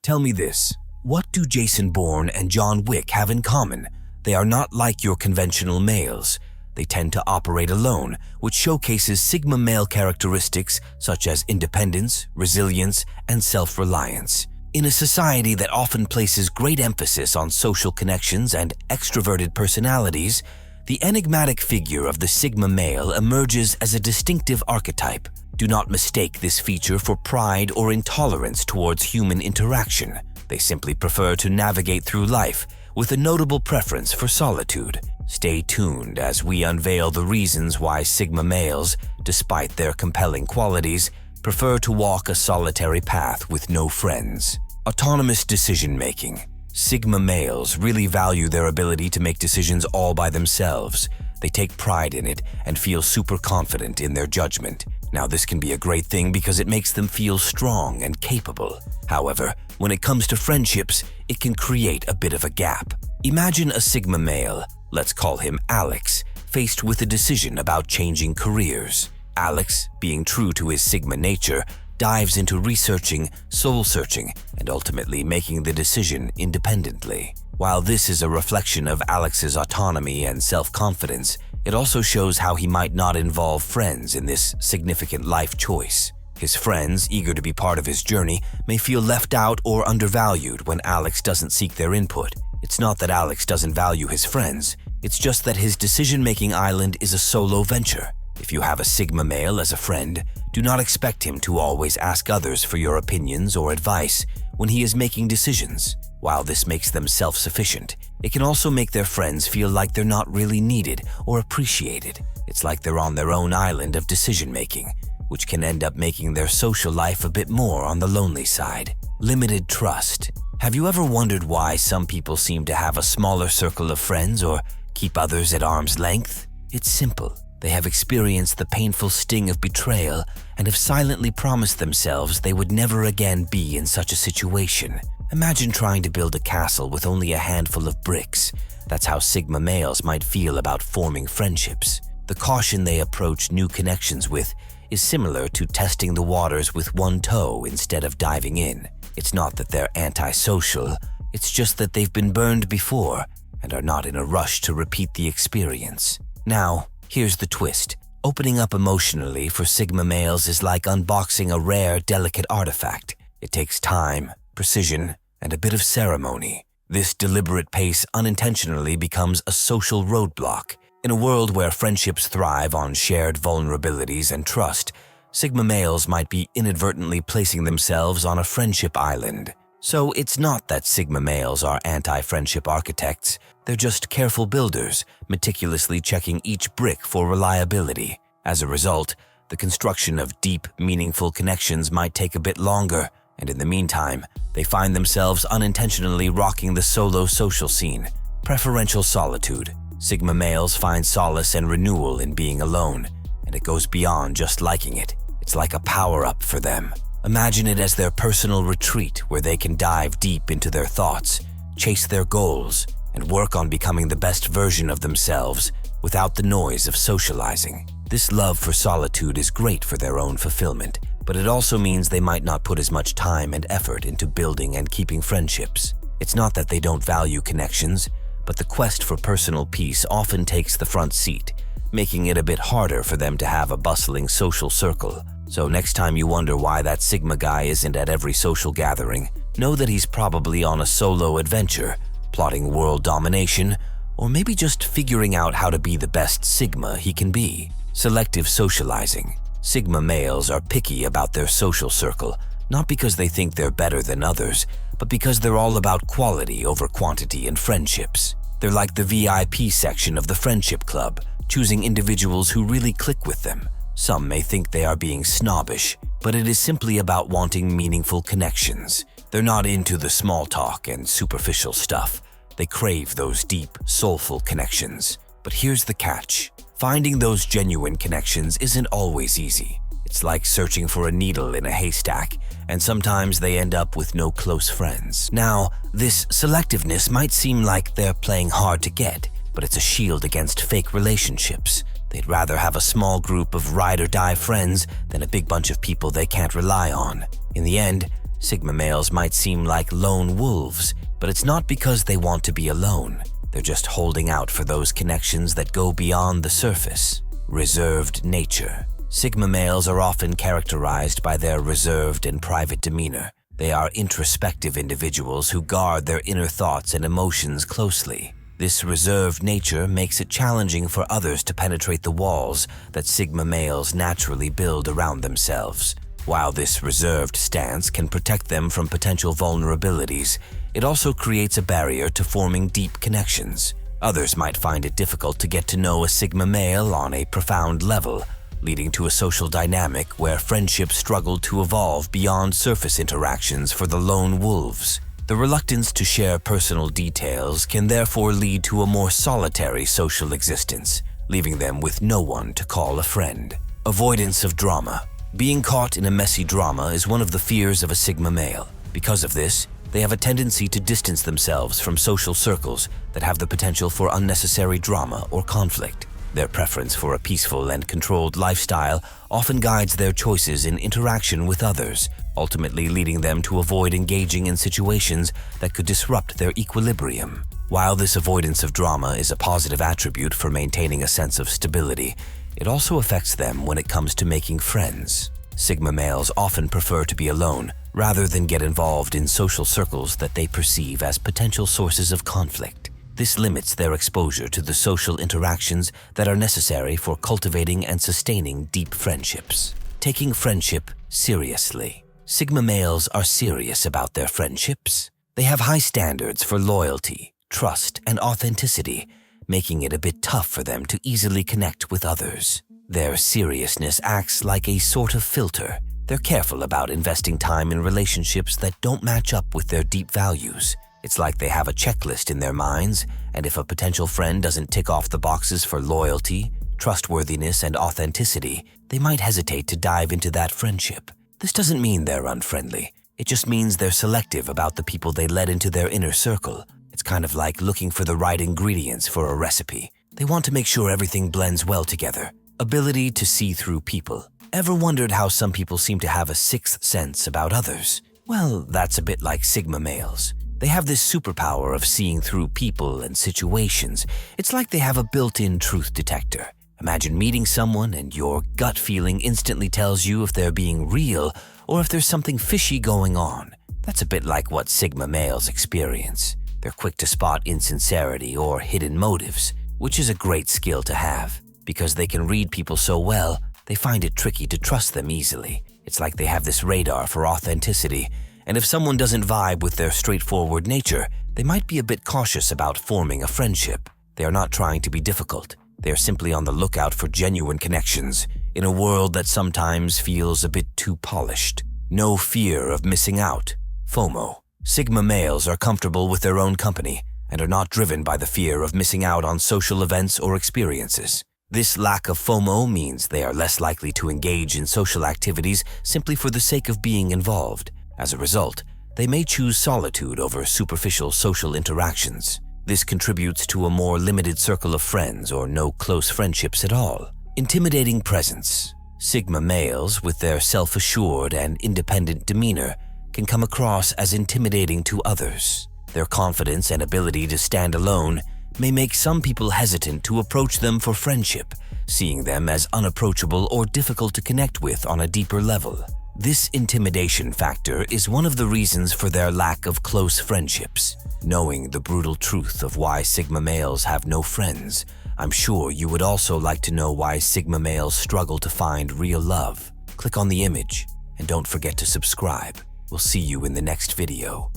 Tell me this, what do Jason Bourne and John Wick have in common? They are not like your conventional males. They tend to operate alone, which showcases Sigma male characteristics such as independence, resilience, and self-reliance. In a society that often places great emphasis on social connections and extroverted personalities, the enigmatic figure of the Sigma male emerges as a distinctive archetype. Do not mistake this feature for pride or intolerance towards human interaction. They simply prefer to navigate through life with a notable preference for solitude. Stay tuned as we unveil the reasons why Sigma males, despite their compelling qualities, prefer to walk a solitary path with no friends. Autonomous decision-making. Sigma males really value their ability to make decisions all by themselves. They take pride in it and feel super confident in their judgment. Now, this can be a great thing because it makes them feel strong and capable. However, when it comes to friendships, it can create a bit of a gap. Imagine a Sigma male, let's call him Alex, faced with a decision about changing careers. Alex, being true to his Sigma nature, dives into researching, soul-searching, and ultimately making the decision independently. While this is a reflection of Alex's autonomy and self-confidence, it also shows how he might not involve friends in this significant life choice. His friends, eager to be part of his journey, may feel left out or undervalued when Alex doesn't seek their input. It's not that Alex doesn't value his friends, it's just that his decision-making island is a solo venture. If you have a Sigma male as a friend, do not expect him to always ask others for your opinions or advice when he is making decisions. While this makes them self-sufficient, it can also make their friends feel like they're not really needed or appreciated. It's like they're on their own island of decision-making, which can end up making their social life a bit more on the lonely side. Limited trust. Have you ever wondered why some people seem to have a smaller circle of friends or keep others at arm's length? It's simple. They have experienced the painful sting of betrayal and have silently promised themselves they would never again be in such a situation. Imagine trying to build a castle with only a handful of bricks. That's how Sigma males might feel about forming friendships. The caution they approach new connections with is similar to testing the waters with one toe instead of diving in. It's not that they're antisocial, it's just that they've been burned before and are not in a rush to repeat the experience. Now, here's the twist. Opening up emotionally for Sigma males is like unboxing a rare, delicate artifact. It takes time, precision, and a bit of ceremony. This deliberate pace unintentionally becomes a social roadblock. In a world where friendships thrive on shared vulnerabilities and trust, Sigma males might be inadvertently placing themselves on a friendship island. So it's not that Sigma males are anti-friendship architects. They're just careful builders, meticulously checking each brick for reliability. As a result, the construction of deep, meaningful connections might take a bit longer, and in the meantime, they find themselves unintentionally rocking the solo social scene. Preferential solitude. Sigma males find solace and renewal in being alone, and it goes beyond just liking it. It's like a power-up for them. Imagine it as their personal retreat where they can dive deep into their thoughts, chase their goals, and work on becoming the best version of themselves without the noise of socializing. This love for solitude is great for their own fulfillment, but it also means they might not put as much time and effort into building and keeping friendships. It's not that they don't value connections, but the quest for personal peace often takes the front seat, making it a bit harder for them to have a bustling social circle. So next time you wonder why that Sigma guy isn't at every social gathering, know that he's probably on a solo adventure, plotting world domination, or maybe just figuring out how to be the best Sigma he can be. Selective socializing. Sigma males are picky about their social circle, not because they think they're better than others, but because they're all about quality over quantity in friendships. They're like the VIP section of the friendship club, choosing individuals who really click with them. Some may think they are being snobbish, but it is simply about wanting meaningful connections. They're not into the small talk and superficial stuff. They crave those deep, soulful connections. But here's the catch. Finding those genuine connections isn't always easy. It's like searching for a needle in a haystack, and sometimes they end up with no close friends. Now, this selectiveness might seem like they're playing hard to get, but it's a shield against fake relationships. They'd rather have a small group of ride-or-die friends than a big bunch of people they can't rely on. In the end, Sigma males might seem like lone wolves, but it's not because they want to be alone. They're just holding out for those connections that go beyond the surface. Reserved nature. Sigma males are often characterized by their reserved and private demeanor. They are introspective individuals who guard their inner thoughts and emotions closely. This reserved nature makes it challenging for others to penetrate the walls that Sigma males naturally build around themselves. While this reserved stance can protect them from potential vulnerabilities, it also creates a barrier to forming deep connections. Others might find it difficult to get to know a Sigma male on a profound level, leading to a social dynamic where friendships struggle to evolve beyond surface interactions for the lone wolves. The reluctance to share personal details can therefore lead to a more solitary social existence, leaving them with no one to call a friend. Avoidance of drama. Being caught in a messy drama is one of the fears of a Sigma male. Because of this, they have a tendency to distance themselves from social circles that have the potential for unnecessary drama or conflict. Their preference for a peaceful and controlled lifestyle often guides their choices in interaction with others, ultimately leading them to avoid engaging in situations that could disrupt their equilibrium. While this avoidance of drama is a positive attribute for maintaining a sense of stability, it also affects them when it comes to making friends. Sigma males often prefer to be alone rather than get involved in social circles that they perceive as potential sources of conflict. This limits their exposure to the social interactions that are necessary for cultivating and sustaining deep friendships. Taking friendship seriously. Sigma males are serious about their friendships. They have high standards for loyalty, trust, and authenticity, making it a bit tough for them to easily connect with others. Their seriousness acts like a sort of filter. They're careful about investing time in relationships that don't match up with their deep values. It's like they have a checklist in their minds, and if a potential friend doesn't tick off the boxes for loyalty, trustworthiness, and authenticity, they might hesitate to dive into that friendship. This doesn't mean they're unfriendly. It just means they're selective about the people they let into their inner circle. It's kind of like looking for the right ingredients for a recipe. They want to make sure everything blends well together. Ability to see through people. Ever wondered how some people seem to have a sixth sense about others? Well, that's a bit like Sigma males. They have this superpower of seeing through people and situations. It's like they have a built-in truth detector. Imagine meeting someone and your gut feeling instantly tells you if they're being real or if there's something fishy going on. That's a bit like what Sigma males experience. They're quick to spot insincerity or hidden motives, which is a great skill to have. Because they can read people so well, they find it tricky to trust them easily. It's like they have this radar for authenticity, and if someone doesn't vibe with their straightforward nature, they might be a bit cautious about forming a friendship. They are not trying to be difficult. They are simply on the lookout for genuine connections in a world that sometimes feels a bit too polished. No fear of missing out. FOMO. Sigma males are comfortable with their own company and are not driven by the fear of missing out on social events or experiences. This lack of FOMO means they are less likely to engage in social activities simply for the sake of being involved. As a result, they may choose solitude over superficial social interactions. This contributes to a more limited circle of friends or no close friendships at all. Intimidating presence. Sigma males, with their self-assured and independent demeanor, can come across as intimidating to others. Their confidence and ability to stand alone may make some people hesitant to approach them for friendship, seeing them as unapproachable or difficult to connect with on a deeper level. This intimidation factor is one of the reasons for their lack of close friendships. Knowing the brutal truth of why Sigma males have no friends, I'm sure you would also like to know why Sigma males struggle to find real love. Click on the image and don't forget to subscribe. We'll see you in the next video.